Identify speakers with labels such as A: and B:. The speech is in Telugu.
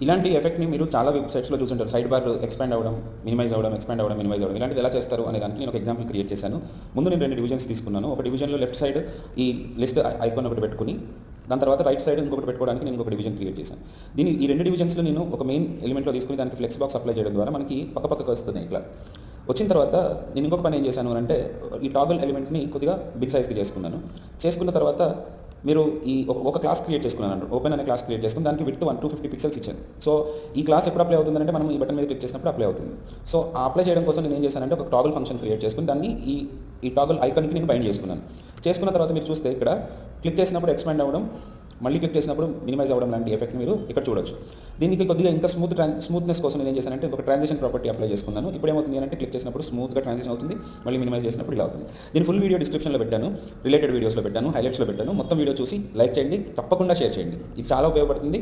A: ఇలాంటి ఎఫెక్ట్‌ని మీరు చాలా వెబ్‌సైట్స్‌లో చూసుంటారు. సైడ్ బార్ ఎక్స్‌పాండ్ అవ్వడం, మినిమైజ్ అవ్వడం, ఎక్స్‌పాండ్ అవ్వడం, మినిమైజ్ అవ్వడం. ఇలాంటిది ఎలా చేస్తారు అనే దానికి నేను ఒక ఎగ్జాంపుల్ క్రియేట్ చేశాను. ముందు నేను 2 డివిజన్స్ తీసుకున్నాను. ఒక డివిజన్‌లో లెఫ్ట్ సైడ్ ఈ లిస్ట్ ఐకాన్ ఒకటి పెట్టుకొని, దాని తర్వాత రైట్ సైడ్ ఇంకొకటి పెట్టుకోవడానికి నేను ఇంకొక డివిజన్ క్రియేట్ చేశాను. ఈ 2 డివిజన్స్‌లో నేను ఒక మెయిన్ ఎలిమెంట్‌లో తీసుకొని దానికి ఫ్లెక్స్ బాక్స్ అప్లై చేయడం ద్వారా మనకి పక్కపక్కకి వస్తుంది ఇట్లా. వచ్చిన తర్వాత నేను ఇంకొక పని ఏం చేశాను అంటే, ఈ టాగల్ ఎలిమెంట్‌ని కొద్దిగా బిగ్ సైజ్‌కి చేసుకున్నాను. చేసుకున్న తర్వాత మీరు ఒక క్లాస్ క్రియేట్ చేసుకున్నాను. ఓపెన్ అనే క్లాస్ క్రియేట్ చేసుకుని దానికి విడ్త్ 250 పిక్సెల్స్ ఇచ్చాను. సో ఈ క్లాస్ ఎప్పుడు అప్లై అవుతుందంటే మనం ఈ బటన్ మీద క్లిక్ చేసినప్పుడు అప్లై అవుతుంది. సో ఆ అప్లై చేయడం కోసం నేను ఏం చేశానంటే ఒక టాగల్ ఫంక్షన్ క్రియేట్ చేసుకుని దాన్ని ఈ టాగల్ ఐకాన్‌కి నేను బైండ్ చేసుకున్నాను. చేసుకున్న తర్వాత మీరు చూస్తే ఇక్కడ క్లిక్ చేసినప్పుడు ఎక్స్పాండ్ అవ్వడం, మళ్ళీ క్లిక్ చేసినప్పుడు మినిమైజ్ అవ్వడం లాంటి ఎఫెక్ట్ మీరు ఇక్కడ చూడొచ్చు. దీనికి కొద్దిగా ఇంకా స్మూత్నెస్ కోసం నేను ఏం చేశానంటే ఒక ట్రాన్సిషన్ ప్రాపర్టీ అప్లై చేసుకున్నాను. ఇప్పుడు ఏమవుతుంది అంటే క్లిక్ చేసినప్పుడు స్మూత్‌గా ట్రాన్సిషన్ అవుతుంది, మళ్ళీ మినిమైజ్ చేసినప్పుడు ఇలా అవుతుంది. దీని ఫుల్ వీడియో డిస్క్రిప్షన్‌లో పెట్టాను, రిలేటెడ్ వీడియోస్‌లో పెట్టాను, హైలైట్స్‌లో పెట్టాను. మొత్తం వీడియో చూసి లైక్ చేయండి, తప్పకుండా షేర్ చేయండి. ఇది చాలా ఉపయోగపడుతుంది.